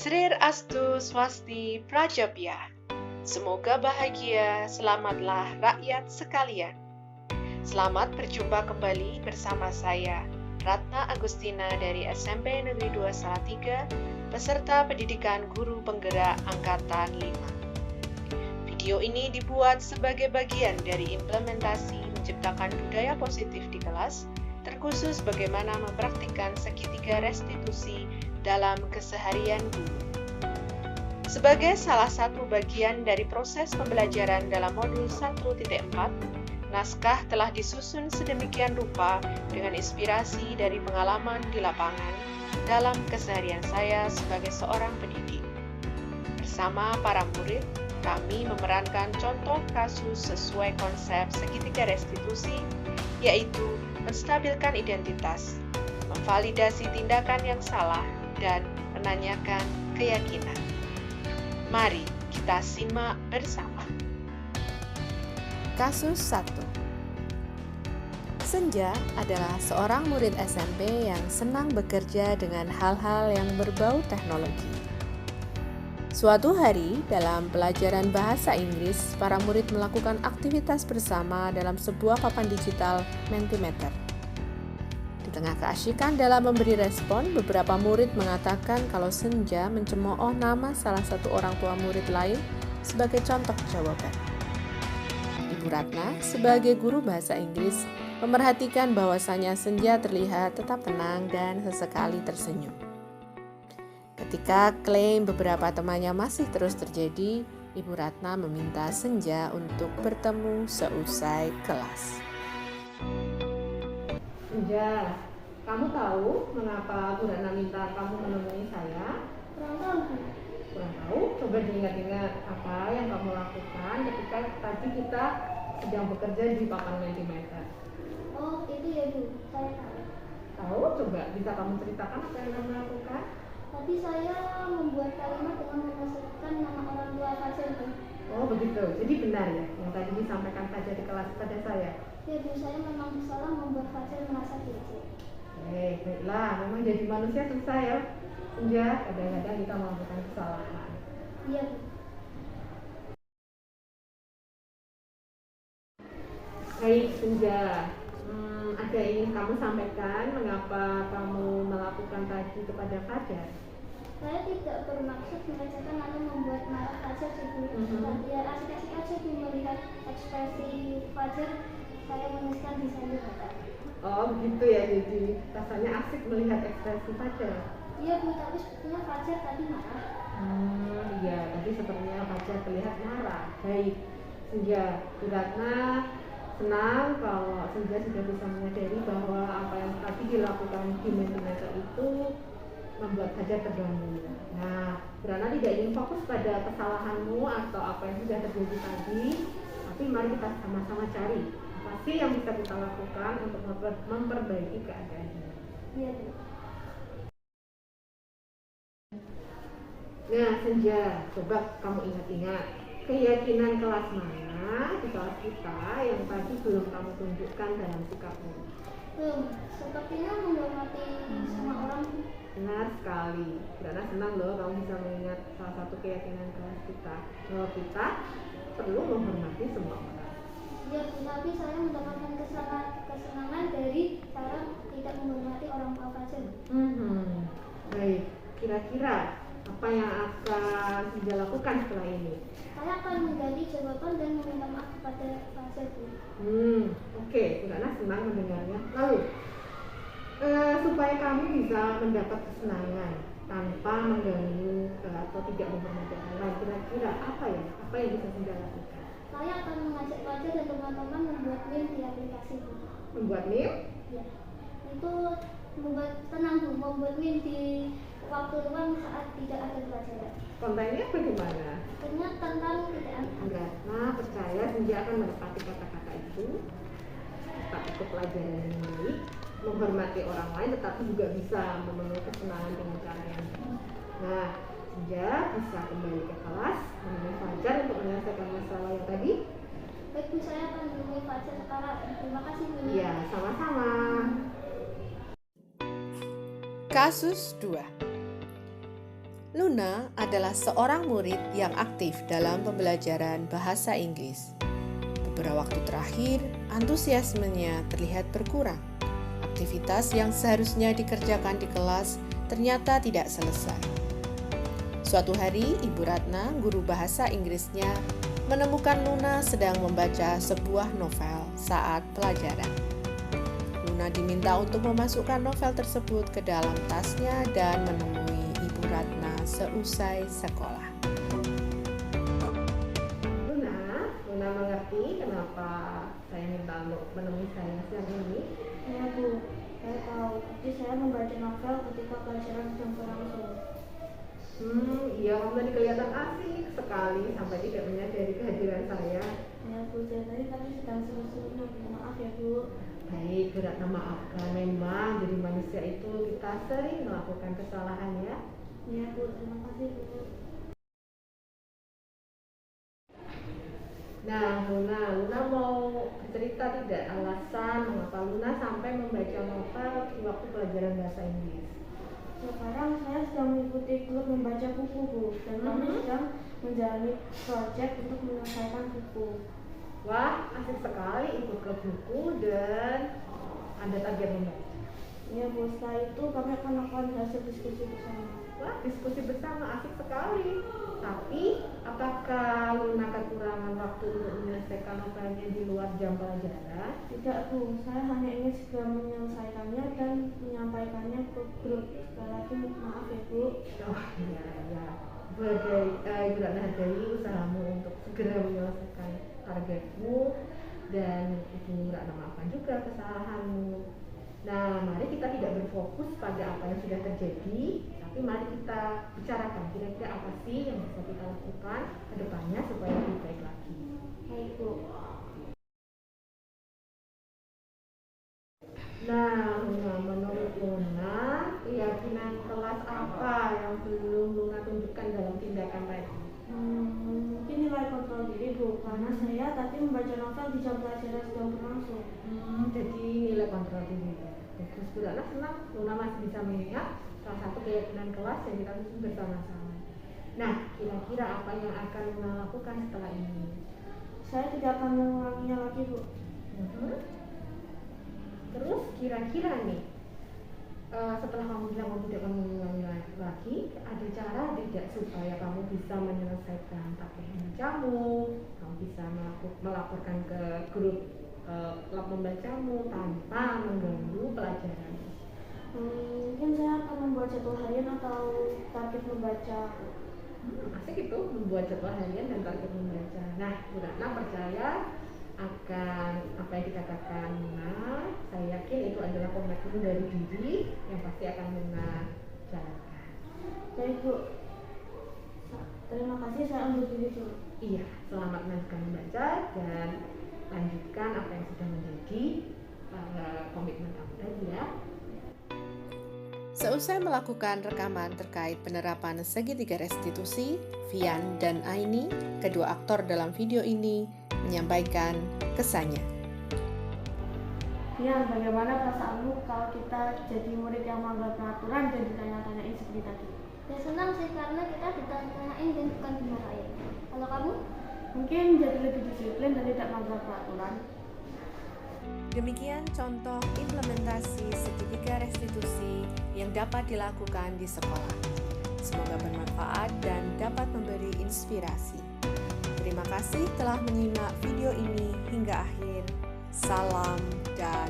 Srir-astu swasti prajabhya. Semoga bahagia, selamatlah rakyat sekalian. Selamat berjumpa kembali bersama saya, Ratna Agustina dari SMP Negeri 2 Salatiga, peserta pendidikan guru penggerak Angkatan 5. Video ini dibuat sebagai bagian dari implementasi menciptakan budaya positif di kelas, terkhusus bagaimana mempraktikkan segitiga restitusi dalam keseharian guru. Sebagai salah satu bagian dari proses pembelajaran dalam modul 1.4, naskah telah disusun sedemikian rupa dengan inspirasi dari pengalaman di lapangan dalam keseharian saya sebagai seorang pendidik. Bersama para murid, kami memerankan contoh kasus sesuai konsep segitiga restitusi, yaitu menstabilkan identitas, memvalidasi tindakan yang salah, dan menanyakan keyakinan. Mari kita simak bersama. Kasus 1. Senja adalah seorang murid SMP yang senang bekerja dengan hal-hal yang berbau teknologi. Suatu hari, dalam pelajaran bahasa Inggris, para murid melakukan aktivitas bersama dalam sebuah papan digital Mentimeter. Di tengah keasyikan dalam memberi respon, beberapa murid mengatakan kalau Senja mencemooh nama salah satu orang tua murid lain sebagai contoh jawaban. Ibu Ratna, sebagai guru bahasa Inggris, memerhatikan bahwasanya Senja terlihat tetap tenang dan sesekali tersenyum. Ketika klaim beberapa temannya masih terus terjadi, Ibu Ratna meminta Senja untuk bertemu seusai kelas. Senja, kamu tahu mengapa Bu Ratna minta kamu menemui saya? Kurang tahu. Kurang tahu? Coba diingat-ingat apa yang kamu lakukan ketika tadi kita sedang bekerja di papan Mentimeter. Oh, itu ya Bu, saya tahu. Tahu? Coba bisa kamu ceritakan apa yang kamu lakukan? Tadi saya membuat kalimat dengan memasukkan nama orang tua pasien Bu. Oh begitu, jadi benar ya yang tadi disampaikan saja di kelas pada saya? Ya Bu, saya memang salah membuat pasien merasa kecil. Baiklah, memang jadi manusia susah ya Senja, kadang-kadang kita melakukan kesalahan. Iya Bu. Baik Senja, ada yang ingin kamu sampaikan mengapa kamu melakukan tadi kepada Fajar? Saya tidak bermaksud melecehkan atau membuat marah Fajar sih Bu. Biar asik-asik aja Bu melihat ekspresi Fajar, saya menuliskan di sayur bapak. Oh begitu ya, jadi rasanya asik melihat ekspresi Fajar. Iya Bu, tapi sepertinya Fajar tadi marah. Iya, tadi sepertinya Fajar terlihat marah. Baik, Senja, Bu Ratna senang kalau Senja sudah bisa menyadari bahwa apa yang tadi dilakukan di Mentimeter itu membuat Fajar terganggu. Nah, Bu Ratna tidak ingin fokus pada kesalahanmu atau apa yang sudah terjadi tadi, tapi mari kita sama-sama cari apa sih yang bisa kita lakukan untuk memperbaiki keadaan ini. Iya Bu. Nah, Senja, coba kamu ingat-ingat keyakinan kelas mana di kelas kita yang tadi belum kamu tunjukkan dalam sikapmu? Sepertinya menghormati semua orang. Benar sekali. Karena senang loh kamu bisa mengingat salah satu keyakinan kelas kita, bahwa kita perlu menghormati semua orang. Ya, tapi saya mendapatkan kesenangan dari cara tidak menghormati orang tua Fajar. Baik, kira-kira apa yang akan Senja lakukan setelah ini? Saya akan mengganti jawaban dan meminta maaf kepada Fajar Bu. Oke, karena senang mendengarnya. Lalu, supaya kamu bisa mendapat kesenangan tanpa mengganggu atau tidak menghormati orang lain, kira-kira apa yang bisa Senja lakukan? Saya akan mengajak Fajar dan teman-teman membuat meme di aplikasi Bu. Membuat meme? Ya, itu membuat tenang Bu, membuat meme di waktu luang saat tidak ada pelajaran. Kontennya bagaimana? Kontennya tentang tidak Ratna percaya Senja akan menepati kata-kata itu, tetap ikut pelajaran yang baik, menghormati orang lain, tetapi juga bisa memenuhi kesenangan dengan cara yang baik. Nah, Senja bisa kembali ke kelas menemui Fajar untuk menyelesaikan masalah yang tadi. Baik Bu, saya akan menemui Fajar sekarang. Terima kasih Bu. Iya, sama-sama. Kasus 2. Luna adalah seorang murid yang aktif dalam pembelajaran bahasa Inggris. Beberapa waktu terakhir, antusiasmenya terlihat berkurang. Aktivitas yang seharusnya dikerjakan di kelas ternyata tidak selesai. Suatu hari, Ibu Ratna, guru bahasa Inggrisnya, menemukan Luna sedang membaca sebuah novel saat pelajaran. Luna diminta untuk memasukkan novel tersebut ke dalam tasnya dan menemui Ibu Ratna seusai sekolah. Luna mengerti kenapa saya minta untuk menemui saya siang ini? Ya Bu, saya tahu. Tapi saya membaca novel ketika pelajaran sedang berlangsung. Iya, kamu tadi kelihatan asik sekali sampai tidak menyadari kehadiran saya. Ya Bu, saya tadi sedang seru-serunya. Maaf ya Bu. Baik, Bu Ratna maafkan. Memang jadi manusia itu kita sering melakukan kesalahan ya. Ya Bu, terima kasih Bu. Nah, Luna mau cerita tidak alasan mengapa Luna sampai membaca novel di waktu pelajaran bahasa Inggris? Sekarang saya sedang mengikuti klub membaca buku Bu, dan kami sedang menjalani proyek untuk menyelesaikan buku. Wah, asik sekali ikut klub buku dan ada target membaca. Ya Bu, setelah itu kami akan melakukan hasil diskusi bersama. Wah, diskusi bersama asik sekali. Tapi, apakah Luna kekurangan waktu untuk menyelesaikan novelnya di luar jam pelajaran? Tidak Bu, saya hanya ingin segera menyelesaikannya dan menyampaikannya ke grup. Sekali lagi maaf ya Bu. Oh iya, Ibu Ratna hargai usahamu untuk segera menyelesaikan targetmu, dan Ibu Ratna maafkan juga kesalahanmu. Nah, mari kita tidak berfokus pada apa yang sudah terjadi, tapi mari kita bicarakan kira-kira apa sih yang bisa kita lakukan ke depannya supaya lebih baik lagi. Baik Bu. Nah, menurut Luna, keyakinan kelas apa yang belum Luna tunjukkan dalam tindakan tadi? Mungkin nilai kontrol diri Bu, karena saya tadi membaca novel di jam pelajaran sedang berlangsung. Jadi nilai kontrol diri. Terus Bu Ratna senang Luna masih bisa mengingat salah satu keyakinan kelas yang kita susun bersama-sama. Nah, kira-kira apa yang akan Luna lakukan setelah ini? Saya tidak akan mengulanginya lagi Bu. Terus kira-kira nih, setelah kamu bilang kamu tidak akan mengulangi lagi, ada cara tidak supaya kamu bisa menyelesaikan target membacamu, kamu bisa melaporkan ke grup klub membacamu tanpa mengganggu pelajaran? Mungkin saya akan membuat jadwal harian atau target membaca. Asik itu, membuat jadwal harian dan target membaca. Nah, Bu Ratna percaya akan apa yang dikatakan Luna. Saya yakin itu adalah komitmen dari diri yang pasti akan Luna jalankan. Baik Bu, terima kasih, saya undur diri dulu. Iya, selamat melanjutkan membaca dan lanjutkan apa yang sudah menjadi komitmen kamu tadi ya. Seusai melakukan rekaman terkait penerapan segitiga restitusi, Vian dan Aini, kedua aktor dalam video ini, menyampaikan kesannya. Ya, bagaimana perasaanmu kalau kita jadi murid yang melanggar peraturan dan ditanya-tanyain seperti tadi? Ya senang sih, karena kita ditanya-tanyain dan bukan dimarahin. Kalau kamu? Mungkin jadi lebih disiplin dan tidak melanggar peraturan. Demikian contoh implementasi segitiga restitusi yang dapat dilakukan di sekolah. Semoga bermanfaat dan dapat memberi inspirasi. Terima kasih telah menyimak video ini hingga akhir. Salam dan